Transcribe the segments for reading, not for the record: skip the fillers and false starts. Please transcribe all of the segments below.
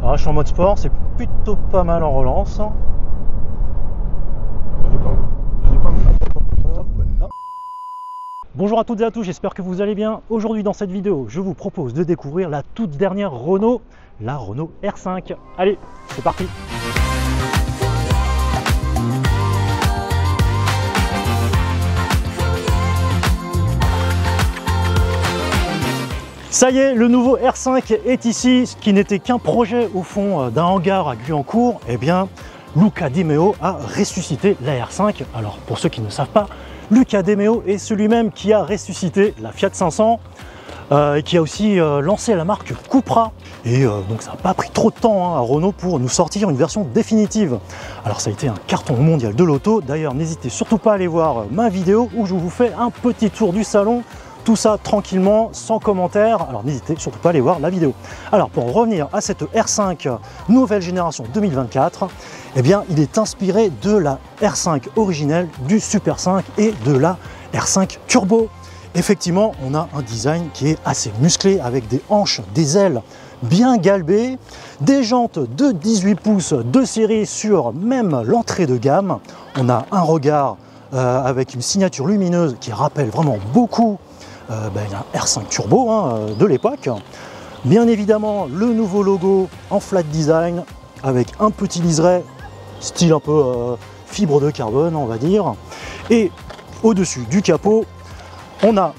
Alors là, je suis en mode sport, c'est plutôt pas mal en relance. Bonjour à toutes et à tous, j'espère que vous allez bien. Aujourd'hui dans cette vidéo, je vous propose de découvrir la toute dernière Renault, la Renault R5. Allez, c'est parti! Ça y est, le nouveau R5 est ici, ce qui n'était qu'un projet au fond d'un hangar à Guyancourt. Eh bien, Luca De Meo a ressuscité la R5. Alors, pour ceux qui ne savent pas, Luca De Meo est celui-même qui a ressuscité la Fiat 500 et qui a aussi lancé la marque Cupra. Et donc, ça n'a pas pris trop de temps à Renault pour nous sortir une version définitive. Alors, ça a été un carton mondial de l'auto. D'ailleurs, n'hésitez surtout pas à aller voir ma vidéo où je vous fais un petit tour du salon. Tout ça tranquillement, sans commentaire, alors n'hésitez surtout pas à aller voir la vidéo. Alors pour revenir à cette R5 nouvelle génération 2024, eh bien il est inspiré de la R5 originelle, du Super 5 et de la R5 Turbo. Effectivement, on a un design qui est assez musclé avec des hanches, des ailes bien galbées, des jantes de 18 pouces de série sur même l'entrée de gamme. On a un regard avec une signature lumineuse qui rappelle vraiment beaucoup un R5 Turbo de l'époque. Bien évidemment, le nouveau logo en flat design avec un petit liseré style un peu fibre de carbone, on va dire. Et au-dessus du capot, on a,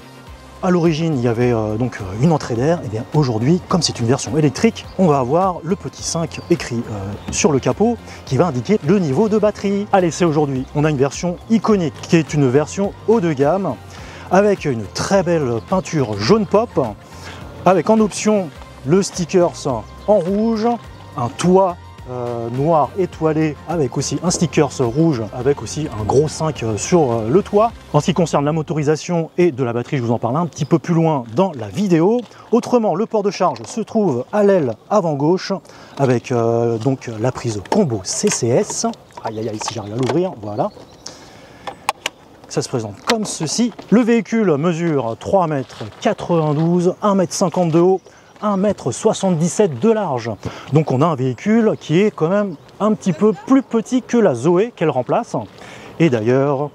à l'origine, il y avait donc une entrée d'air. Et bien aujourd'hui, comme c'est une version électrique, on va avoir le petit 5 écrit sur le capot qui va indiquer le niveau de batterie. À l'essai aujourd'hui, on a une version iconique qui est une version haut de gamme, avec une très belle peinture jaune pop, avec en option le stickers en rouge, un toit noir étoilé avec aussi un stickers rouge, avec aussi un gros 5 sur le toit. En ce qui concerne la motorisation et de la batterie, je vous en parle un petit peu plus loin dans la vidéo. Autrement, le port de charge se trouve à l'aile avant gauche, avec donc la prise combo CCS. Aïe aïe aïe, si j'arrive à l'ouvrir, voilà. Ça se présente comme ceci. Le véhicule mesure 3,92 m, 1,50 m de haut, 1,77 m de large. Donc on a un véhicule qui est quand même un petit peu plus petit que la Zoé qu'elle remplace. Et d'ailleurs,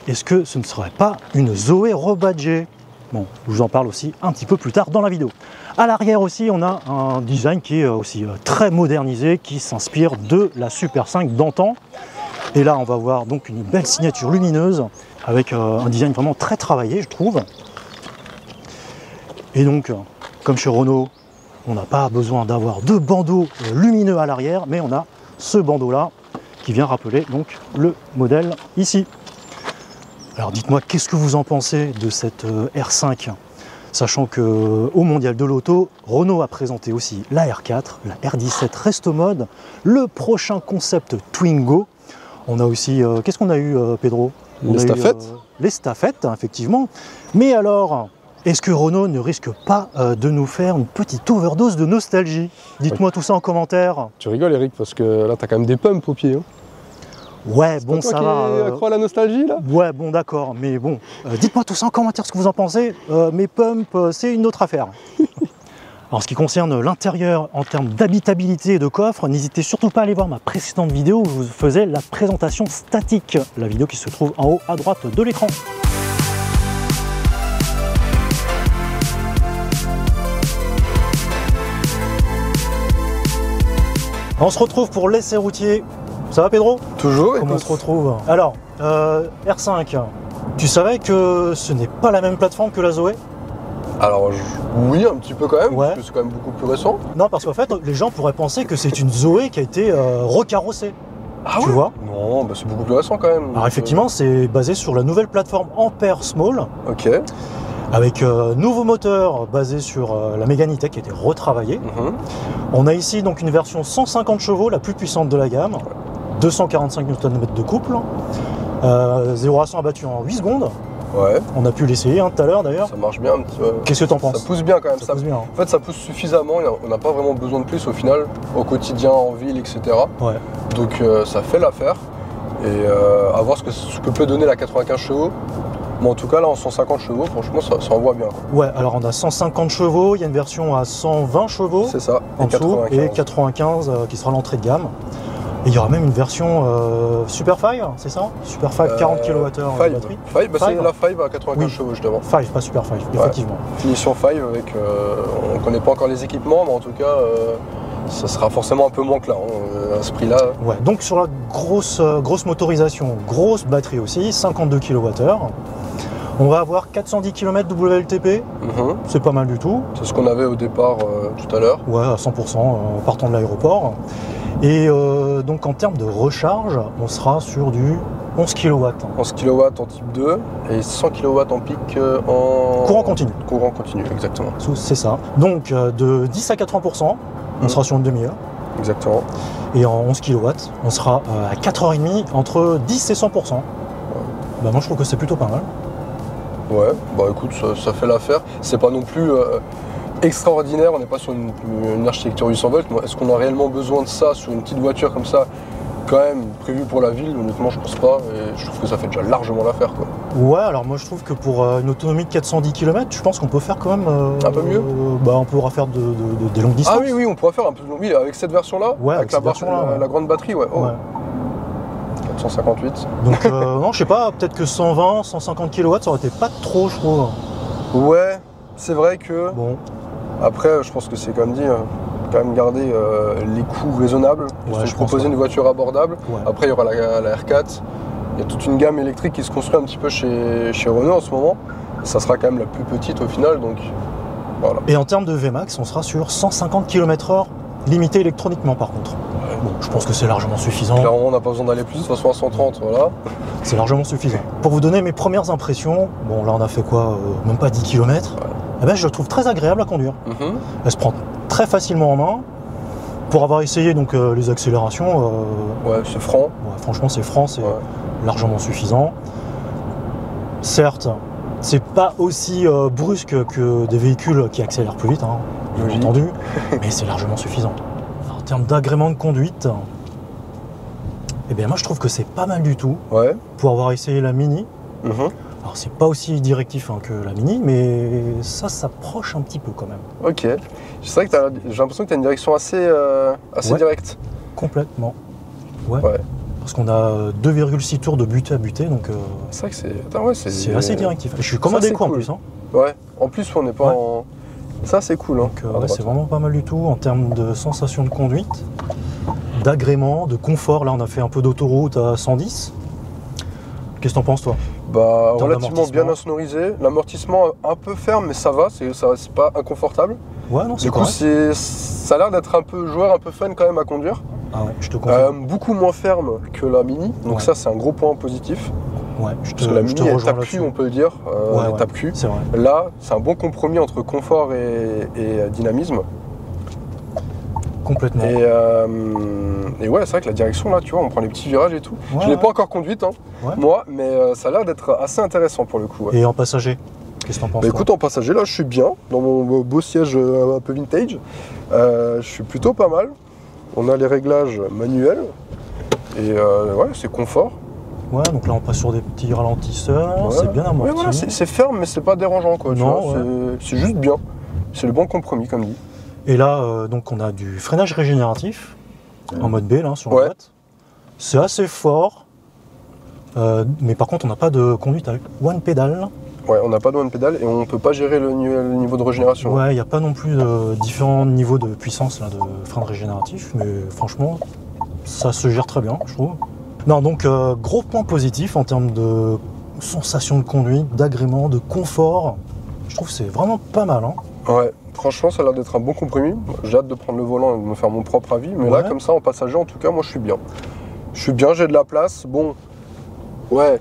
est-ce que ce ne serait pas une Zoé rebadgée? Bon, je vous en parle aussi un petit peu plus tard dans la vidéo. À l'arrière aussi, on a un design qui est aussi très modernisé, qui s'inspire de la Super 5 d'antan. Et là, on va voir donc une belle signature lumineuse avec un design vraiment très travaillé, je trouve. Et donc, comme chez Renault, on n'a pas besoin d'avoir deux bandeaux lumineux à l'arrière, mais on a ce bandeau-là qui vient rappeler donc le modèle ici. Alors dites-moi, qu'est-ce que vous en pensez de cette R5? Sachant qu'au Mondial de l'Auto, Renault a présenté aussi la R4, la R17 Resto Mode, le prochain concept Twingo. On a aussi, qu'est-ce qu'on a eu, Pedro? Les Staffettes. Les Staffettes, effectivement. Mais alors, est-ce que Renault ne risque pas de nous faire une petite overdose de nostalgie? Dites-moi tout ça en commentaire. Tu rigoles, Eric, parce que là, t'as quand même des pumps au pied. Hein. Ouais, bon, ça va. Accro à la nostalgie, là? Ouais, bon, d'accord. Mais bon, dites-moi tout ça en commentaire, ce que vous en pensez. Mes pumps, c'est une autre affaire. En ce qui concerne l'intérieur, en termes d'habitabilité et de coffre, n'hésitez surtout pas à aller voir ma précédente vidéo où je vous faisais la présentation statique, la vidéo qui se trouve en haut à droite de l'écran. On se retrouve pour l'essai routier. Ça va, Pedro? Toujours. Comment on se retrouve? Alors, R5, tu savais que ce n'est pas la même plateforme que la Zoé? Alors oui, un petit peu quand même, ouais. Parce que c'est quand même beaucoup plus récent. Non, parce qu'en fait, les gens pourraient penser que c'est une Zoé qui a été recarrossée. Ah tu ouais? vois? Non, bah c'est beaucoup plus récent quand même. Alors effectivement, c'est basé sur la nouvelle plateforme Ampere Small. Ok. Avec nouveau moteur basé sur la Mégane E-Tech qui a été retravaillé. On a ici donc une version 150 chevaux, la plus puissante de la gamme. 245 Nm de couple. 0 à 100 abattu en 8 secondes. Ouais. On a pu l'essayer tout à l'heure d'ailleurs. Ça marche bien un petit peu. Qu'est-ce que t'en penses? Ça pousse bien quand même. Ça pousse bien. En fait, ça pousse suffisamment. On n'a pas vraiment besoin de plus au final, au quotidien, en ville, etc. Ouais. Donc ça fait l'affaire. Et à voir ce que peut donner la 95 chevaux. Mais en tout cas, là, en 150 chevaux, franchement, ça envoie bien. Ouais, alors on a 150 chevaux, il y a une version à 120 chevaux. C'est ça, en dessous, et 95 qui sera l'entrée de gamme. Et il y aura même une version Super 5, c'est ça? Super 5, 40 kWh de batterie. 5, bah c'est la 5 à 95 chevaux justement. 5, pas Super 5, effectivement. Finition 5 avec, on ne connaît pas encore les équipements, mais en tout cas, ça sera forcément un peu moins que là, à ce prix-là. Ouais, donc sur la grosse motorisation, grosse batterie aussi, 52 kWh. On va avoir 410 km WLTP, c'est pas mal du tout. C'est ce qu'on avait au départ tout à l'heure. Ouais, à 100% en partant de l'aéroport. Et donc en termes de recharge, on sera sur du 11 kW. 11 kW en type 2 et 100 kW en pic en... Courant continu. Courant continu, exactement. C'est ça. Donc de 10 à 80%, on sera sur une demi-heure. Exactement. Et en 11 kW, on sera à 4h30 entre 10 et 100%. Bah, moi je trouve que c'est plutôt pas mal. Ouais, bah écoute, ça fait l'affaire. C'est pas non plus extraordinaire, on n'est pas sur une architecture 800 volts. Est-ce qu'on a réellement besoin de ça sur une petite voiture comme ça, quand même prévue pour la ville? Honnêtement, je pense pas. Et je trouve que ça fait déjà largement l'affaire, quoi. Ouais, alors moi je trouve que pour une autonomie de 410 km, je pense qu'on peut faire quand même. Un peu mieux bah, on pourra faire des longues distances. Ah oui, on pourra faire un peu de longue. Oui, avec cette version-là, ouais, avec la grande batterie, ouais. Oh. Ouais. 458. Donc non, je sais pas, peut-être que 120, 150 kW, ça aurait été pas trop, je trouve. Ouais, c'est vrai que... Bon. Après, je pense que c'est comme dit, quand même garder les coûts raisonnables. Ouais, je proposer une voiture abordable. Ouais. Après, il y aura la R4. Il y a toute une gamme électrique qui se construit un petit peu chez Renault en ce moment. Ça sera quand même la plus petite au final, donc voilà. Et en termes de VMAX, on sera sur 150 km/h limité électroniquement par contre. Bon, je pense que c'est largement suffisant. Clairement, on n'a pas besoin d'aller plus, de toute façon à 130, voilà. C'est largement suffisant. Pour vous donner mes premières impressions, bon là on a fait quoi, même pas 10 km, eh ben, je la trouve très agréable à conduire. Elle se prend très facilement en main. Pour avoir essayé donc, les accélérations, ouais, c'est franc. Ouais, franchement c'est franc, c'est largement suffisant. Certes, c'est pas aussi brusque que des véhicules qui accélèrent plus vite, hein, bien entendu, mais c'est largement suffisant. En termes d'agrément de conduite, eh bien moi je trouve que c'est pas mal du tout. Ouais. Pour avoir essayé la Mini. Alors c'est pas aussi directif que la Mini, mais ça s'approche un petit peu quand même. Ok. C'est vrai que j'ai l'impression que tu as une direction assez directe. Complètement. Ouais. Parce qu'on a 2,6 tours de butée à butée, donc c'est vrai que c'est assez directif. Je suis comme un déco en plus. Hein. Ouais. En plus on n'est pas en... Ça c'est cool. Hein. Donc c'est vraiment pas mal du tout en termes de sensation de conduite, d'agrément, de confort. Là on a fait un peu d'autoroute à 110. Qu'est-ce que t'en penses toi? Bah relativement bien insonorisé. L'amortissement un peu ferme, mais ça va, c'est pas inconfortable. Ouais, non, c'est correct. Du coup, ça a l'air d'être un peu joueur, un peu fun quand même à conduire. Ah ouais, je te confirme. Beaucoup moins ferme que la Mini, donc ça c'est un gros point positif. Ouais, parce que la Mini elle tape cul, on peut le dire, elle tape cul. C'est vrai. Là, c'est un bon compromis entre confort et dynamisme. Complètement. Et ouais, c'est vrai que la direction là, tu vois, on prend les petits virages et tout. Je l'ai pas encore conduite, moi, mais ça a l'air d'être assez intéressant pour le coup. Ouais. Et en passager, qu'est-ce que t'en penses? Bah écoute, en passager là, je suis bien dans mon beau siège un peu vintage. Je suis plutôt pas mal. On a les réglages manuels et ouais, c'est confort. Ouais, donc là on passe sur des petits ralentisseurs, c'est bien amorti. Ouais, voilà, c'est ferme, mais c'est pas dérangeant quoi. C'est juste bien. C'est le bon compromis comme dit. Et là, donc on a du freinage régénératif en mode B là sur la droite. C'est assez fort, mais par contre on n'a pas de conduite avec one pédale. Ouais, on n'a pas de one pédale et on peut pas gérer le niveau de régénération. Ouais, il n'y a pas non plus de différents niveaux de puissance là, de frein régénératif, mais franchement, ça se gère très bien, je trouve. Non, donc gros point positif en termes de sensation de conduite, d'agrément, de confort. Je trouve que c'est vraiment pas mal. Hein. Ouais, franchement, ça a l'air d'être un bon compromis. J'ai hâte de prendre le volant et de me faire mon propre avis, mais là, comme ça, en passager, en tout cas, moi, je suis bien. Je suis bien, j'ai de la place. Bon, ouais.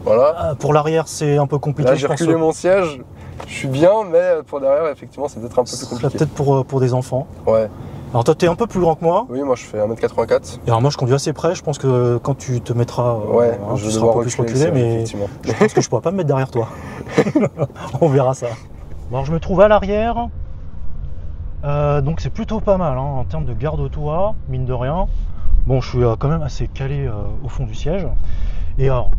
Voilà. Pour l'arrière, c'est un peu compliqué. Là, j'ai reculé mon siège. Je suis bien, mais pour derrière, effectivement, c'est peut-être un peu plus compliqué. Peut-être pour des enfants. Ouais. Alors toi, t'es un peu plus grand que moi. Oui, moi, je fais 1m84. Et alors moi, je conduis assez près. Je pense que quand tu te mettras, je tu seras un peu plus reculé, mais je pense que je pourrais pas me mettre derrière toi. On verra ça. Alors, je me trouve à l'arrière. Donc c'est plutôt pas mal en termes de garde-toit, mine de rien. Bon, je suis quand même assez calé au fond du siège. Et alors,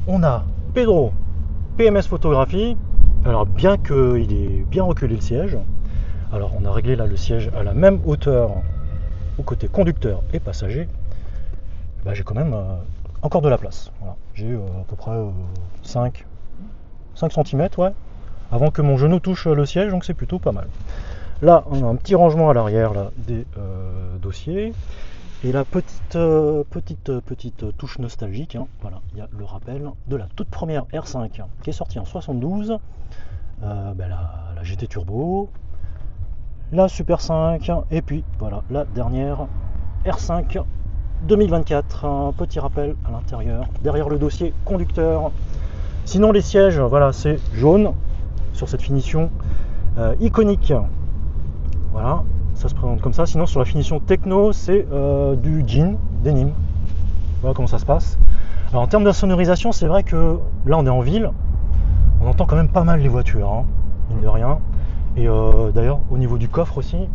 on a Pedro PMS photographie. Alors bien qu'il ait bien reculé le siège, alors on a réglé là le siège à la même hauteur au côté conducteur et passager, bah, j'ai quand même encore de la place. Voilà. J'ai à peu près 5 cm ouais, avant que mon genou touche le siège, donc c'est plutôt pas mal. Là on a un petit rangement à l'arrière là, des dossiers. Et la petite touche nostalgique, hein. Voilà, il y a le rappel de la toute première R5 qui est sortie en 72, la GT Turbo, la Super 5, et puis voilà, la dernière R5 2024, un petit rappel à l'intérieur, derrière le dossier conducteur. Sinon les sièges, voilà, c'est jaune, sur cette finition iconique, voilà. Ça se présente comme ça. Sinon sur la finition techno, c'est du jean, denim. Voilà comment ça se passe. Alors en termes de sonorisation, c'est vrai que là on est en ville, on entend quand même pas mal les voitures, hein, mine de rien. Et d'ailleurs au niveau du coffre aussi,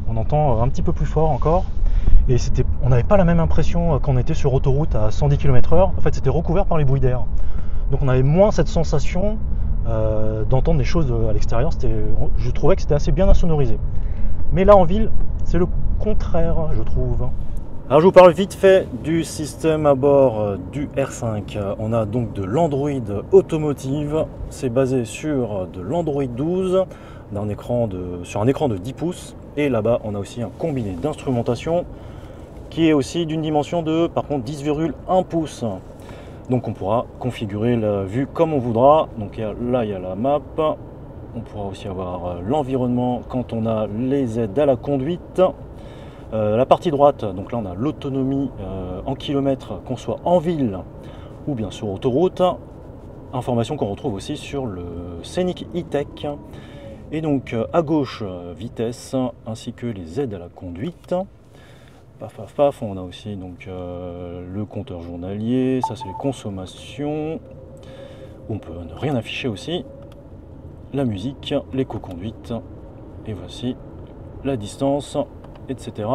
on entend un petit peu plus fort encore. Et on n'avait pas la même impression quand on était sur autoroute à 110 km/h. En fait c'était recouvert par les bruits d'air. Donc on avait moins cette sensation d'entendre des choses à l'extérieur. Je trouvais que c'était assez bien insonorisé. Mais là en ville, c'est le contraire, je trouve. Alors je vous parle vite fait du système à bord du R5. On a donc de l'Android Automotive. C'est basé sur de l'Android 12 sur un écran de 10 pouces. Et là-bas, on a aussi un combiné d'instrumentation qui est aussi d'une dimension de, par contre, 10,1 pouces. Donc on pourra configurer la vue comme on voudra. Donc là, il y a la map. On pourra aussi avoir l'environnement quand on a les aides à la conduite. La partie droite, donc là on a l'autonomie en kilomètres, qu'on soit en ville ou bien sur autoroute. Information qu'on retrouve aussi sur le Scenic E-Tech. Et donc à gauche, vitesse ainsi que les aides à la conduite. Paf, paf, paf. On a aussi donc le compteur journalier, ça c'est les consommations. On peut ne rien afficher aussi. La musique, l'éco-conduite, et voici la distance, etc.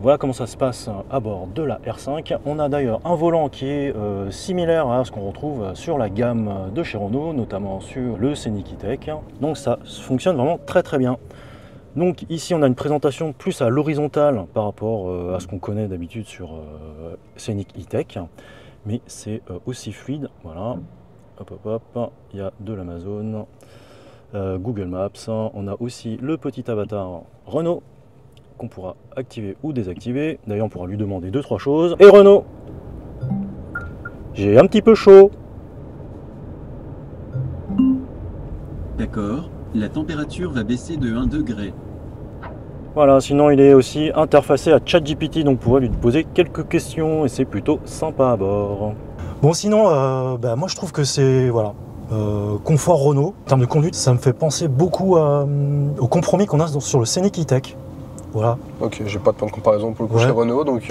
Voilà comment ça se passe à bord de la R5. On a d'ailleurs un volant qui est similaire à ce qu'on retrouve sur la gamme de chez Renault, notamment sur le Scenic E-Tech. Donc ça fonctionne vraiment très très bien. Donc ici on a une présentation plus à l'horizontale par rapport à ce qu'on connaît d'habitude sur Scenic E-Tech, mais c'est aussi fluide, voilà. Hop hop hop, il y a de l'Amazon, Google Maps, on a aussi le petit avatar Renault qu'on pourra activer ou désactiver. D'ailleurs on pourra lui demander 2-3 choses. Et Renault, j'ai un petit peu chaud. D'accord, la température va baisser de 1 degré. Voilà, sinon il est aussi interfacé à ChatGPT, donc on pourra lui poser quelques questions et c'est plutôt sympa à bord. Bon sinon, moi je trouve que c'est confort Renault. En termes de conduite, ça me fait penser beaucoup au compromis qu'on a sur le Scenic E-Tech. Voilà. Ok, j'ai pas de point de comparaison pour le coup chez Renault, donc.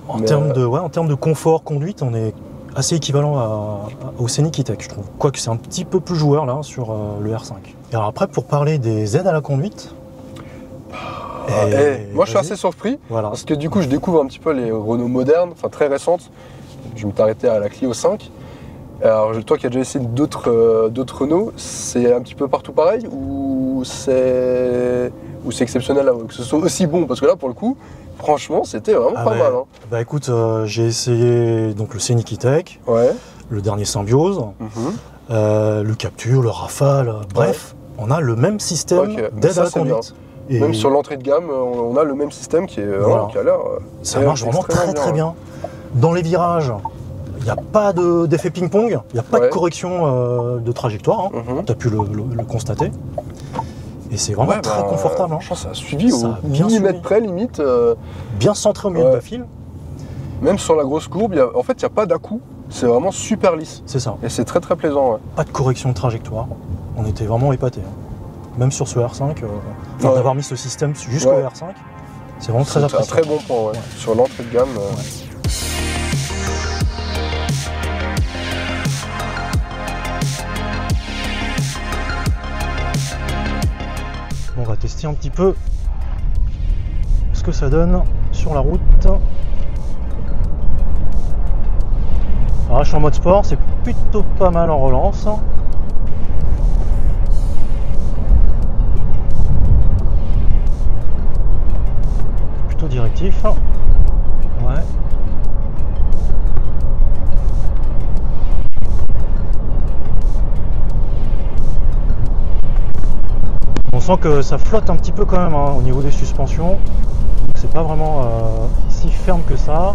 En termes de confort conduite, on est assez équivalent au Scenic E-Tech, je trouve. Quoique c'est un petit peu plus joueur là sur le R5. Et alors après, pour parler des aides à la conduite. Moi je suis assez surpris, parce que du coup je découvre un petit peu les Renault modernes, enfin très récentes. Je me suis arrêté à la Clio 5. Alors toi qui as déjà essayé d'autres Renault, c'est un petit peu partout pareil ou c'est exceptionnel que ce soit aussi bon? Parce que là pour le coup, franchement c'était vraiment pas mal. Hein. Bah écoute, j'ai essayé donc le Scenic E-Tech, le dernier Symbiose, le Captur, le Rafale, bref, on a le même système d'aide à la conduite. Et même sur l'entrée de gamme, on a le même système qui a l'air. Ça marche vraiment très bien. Dans les virages, il n'y a pas d'effet ping-pong, il n'y a pas de correction de trajectoire, tu as pu le constater. Et c'est vraiment très confortable. Je pense que ça a suivi au millimètre près, limite. Bien centré au milieu de la file. Même sur la grosse courbe, en fait, il n'y a pas d'à-coup. C'est vraiment super lisse. C'est ça. Et c'est très très plaisant. Pas de correction de trajectoire. On était vraiment épatés. Même sur ce R5, d'avoir mis ce système jusqu'au R5, c'est vraiment très appréciable. C'est un très bon point, sur l'entrée de gamme. Bon, on va tester un petit peu ce que ça donne sur la route. Alors là, je suis en mode sport, c'est plutôt pas mal en relance. Plutôt directif. Ouais. On sent que ça flotte un petit peu quand même hein, au niveau des suspensions. C'est pas vraiment si ferme que ça.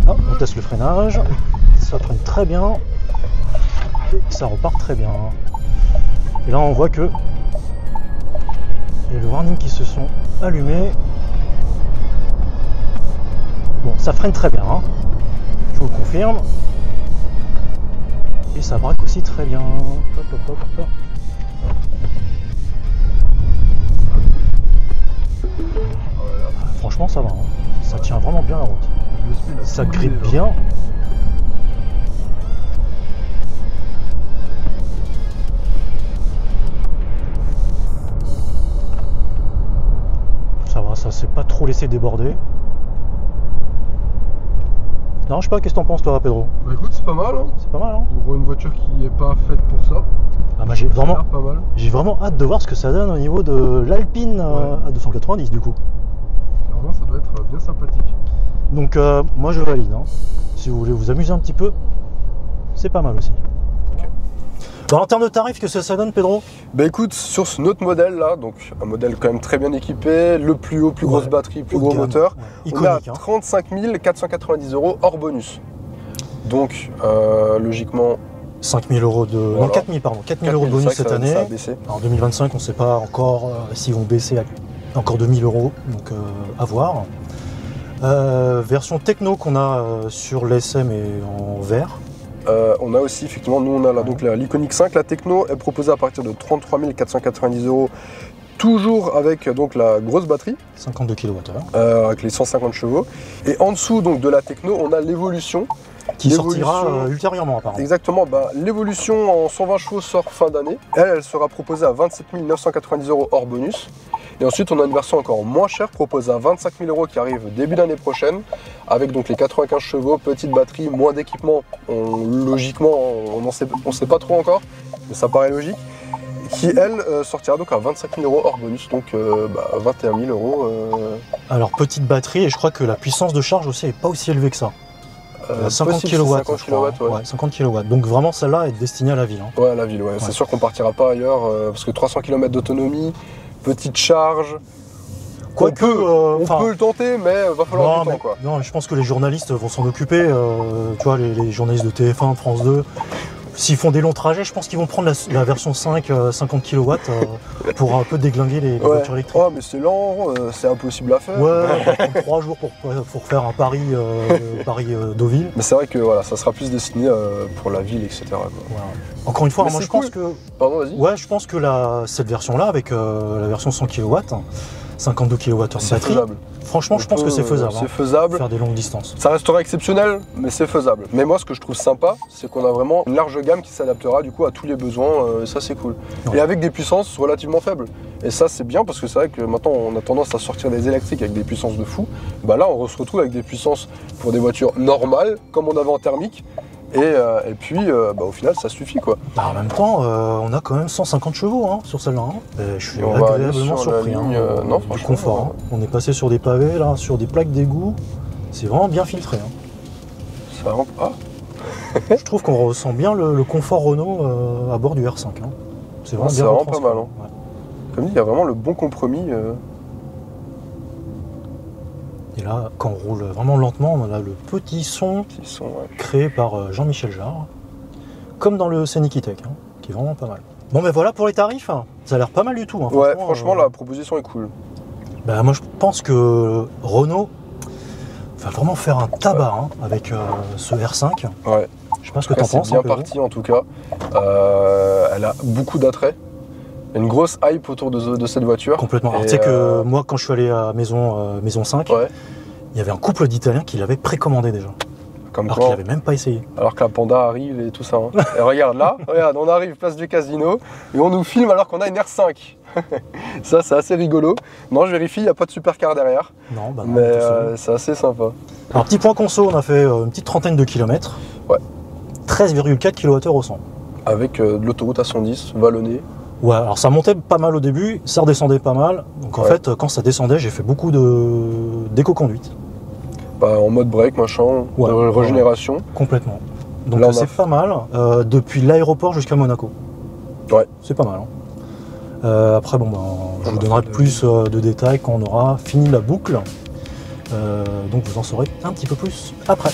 Ah, on teste le freinage. Ça freine très bien. Et ça repart très bien. Et là on voit que il y a le warning qui se sont allumés. Bon, ça freine très bien. Hein. Je vous le confirme. Et ça braque aussi très bien. Hop, hop, hop, hop. Franchement ça va, hein. Ça tient vraiment bien la route. Ça grippe bien. Ça va, ça s'est pas trop laissé déborder. Non, je sais pas, qu'est-ce que t'en penses toi Pedro? Bah écoute, c'est pas mal. Hein. C'est pas mal hein. Pour une voiture qui est pas faite pour ça. Ah bah ça a l'air pas mal. j'ai vraiment hâte de voir ce que ça donne au niveau de l'Alpine à 290 du coup. Clairement, ça doit être bien sympathique. Donc moi je valide. Hein. Si vous voulez vous amuser un petit peu, c'est pas mal aussi. Okay. Bah, en termes de tarifs, qu'est-ce que ça donne Pedro? Bah écoute, sur ce autre modèle là, donc un modèle quand même très bien équipé, le plus haut, plus grosse batterie, plus gros moteur, on est à 35 490 € hors bonus. Donc logiquement 5 000 € de... Voilà. Non, 4 000 pardon, 4 000 € de bonus cette année. En 2025, on ne sait pas encore s'ils vont baisser encore 2 000 €, donc à voir. Version techno qu'on a sur l'SM et en vert. On a aussi, effectivement, nous on a là, donc l'Iconiq 5, la techno est proposée à partir de 33 490 €, toujours avec donc la grosse batterie. 52 kWh. Avec les 150 chevaux. Et en dessous donc de la techno, on a l'évolution. Qui sortira ultérieurement apparemment. Exactement, bah, l'évolution en 120 chevaux sort fin d'année. Elle sera proposée à 27 990 € hors bonus. Et ensuite on a une version encore moins chère proposée à 25 000 € qui arrive début d'année prochaine. Avec donc les 95 chevaux, petite batterie, moins d'équipement. Logiquement, on ne sait pas trop encore, mais ça paraît logique. Qui elle sortira donc à 25 000 € hors bonus, donc 21 000 €. Alors petite batterie, et je crois que la puissance de charge aussi n'est pas aussi élevée que ça. 50 kW, 50 kW, ouais. 50 kW. Donc vraiment celle-là est destinée à la ville. Hein. Ouais, à la ville, ouais. C'est sûr qu'on partira pas ailleurs, parce que 300 km d'autonomie, petite charge. On peut le tenter, mais va falloir du temps, quoi. Non, je pense que les journalistes vont s'en occuper. Tu vois, les journalistes de TF1, de France 2. S'ils font des longs trajets, je pense qu'ils vont prendre la version 5, 50 kW pour un peu déglinguer les voitures électriques. Ouais, mais c'est lent, c'est impossible à faire. Ouais, on va prendre 3 jours pour faire un Paris-Deauville. Mais c'est vrai que voilà, ça sera plus destiné pour la ville, etc. Quoi. Voilà. Encore une fois, moi je pense que. Pardon, vas-y. Ouais, je pense que cette version-là, avec la version 100 kW, 52 kWh de batterie. Faisable. Franchement, je pense que c'est faisable. C'est faisable. Faire des longues distances. Ça restera exceptionnel, mais c'est faisable. Mais moi, ce que je trouve sympa, c'est qu'on a vraiment une large gamme qui s'adaptera du coup à tous les besoins. Et ça, c'est cool. Ouais. Et avec des puissances relativement faibles. Et ça, c'est bien parce que c'est vrai que maintenant, on a tendance à sortir des électriques avec des puissances de fou. Bah là, on se retrouve avec des puissances pour des voitures normales, comme on avait en thermique. Et puis, au final, ça suffit, quoi. Bah, en même temps, on a quand même 150 chevaux hein, sur celle-là. Hein. Je suis agréablement surpris. Non, du confort. Hein. On est passé sur des pavés, là, sur des plaques d'égout. C'est vraiment bien filtré. Hein. Ça rentre pas. Je trouve qu'on ressent bien le confort Renault à bord du R5. Hein. C'est vraiment bien. C'est vraiment pas mal. Hein. Ouais. Comme dit, il y a vraiment le bon compromis. Et là, quand on roule vraiment lentement, on a le petit son créé par Jean-Michel Jarre, comme dans le Scénic E-Tech, hein, qui est vraiment pas mal. Bon, ben voilà pour les tarifs, ça a l'air pas mal du tout. Hein, ouais, franchement, la proposition est cool. Ben, moi, je pense que Renault va vraiment faire un tabac hein, avec ce R5. Ouais. Je sais pas ce que t'en penses. C'est bien parti en tout cas. Elle a beaucoup d'attrait. Une grosse hype autour de cette voiture. Complètement. Tu sais que moi, quand je suis allé à Maison 5, il y avait un couple d'Italiens qui l'avaient précommandé déjà. Comme Alors quoi, qu'il n'avait même pas essayé. alors que la Panda arrive et tout ça. Hein. Et regarde là, regarde, on arrive place du casino et on nous filme alors qu'on a une R5. Ça, c'est assez rigolo. Non, je vérifie, il n'y a pas de supercar derrière. Non, bah non, Mais c'est assez sympa. Alors, petit point conso, on a fait une petite trentaine de kilomètres. Ouais. 13,4 kWh au 100. Avec de l'autoroute à 110, vallonnée. Ouais, alors ça montait pas mal au début, ça redescendait pas mal. Donc en fait, quand ça descendait, j'ai fait beaucoup d'éco-conduite. Bah, en mode break, machin, Ouais, de régénération. Complètement. Donc Là, on a c'est pas mal, depuis l'aéroport jusqu'à Monaco. Ouais. C'est pas mal. Hein. Après, bon, je vous donnerai plus de détails quand on aura fini la boucle. Donc vous en saurez un petit peu plus après.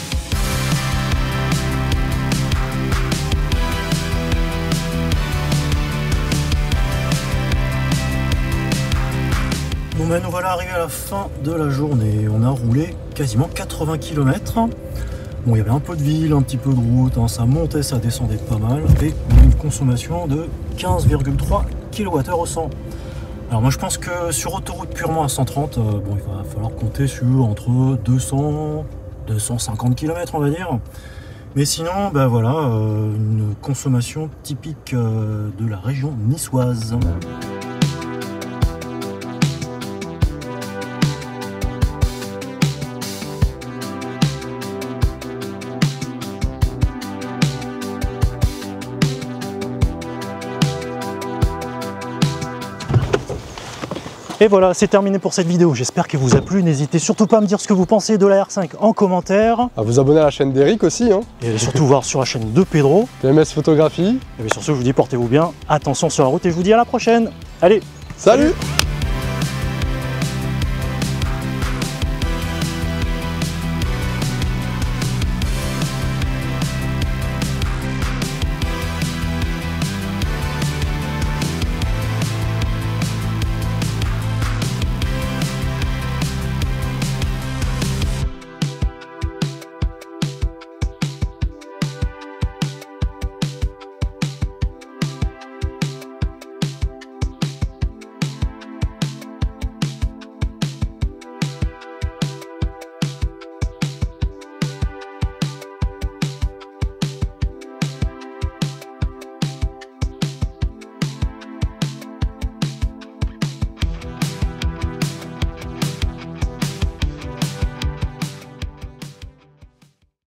Bon ben nous voilà arrivés à la fin de la journée. On a roulé quasiment 80 km. Bon, il y avait un peu de ville, un petit peu de route, hein, ça montait, ça descendait pas mal. Et on a une consommation de 15,3 kWh au 100. Alors moi je pense que sur autoroute purement à 130, bon, il va falloir compter sur entre 200 250 km on va dire. Mais sinon, ben voilà, une consommation typique de la région niçoise. Et voilà, c'est terminé pour cette vidéo. J'espère qu'elle vous a plu. N'hésitez surtout pas à me dire ce que vous pensez de la R5 en commentaire. À vous abonner à la chaîne d'Eric aussi. Hein. Et allez surtout voir sur la chaîne de Pedro. PMS Photographie. Et bien sur ce, je vous dis portez-vous bien. Attention sur la route et je vous dis à la prochaine. Allez, salut.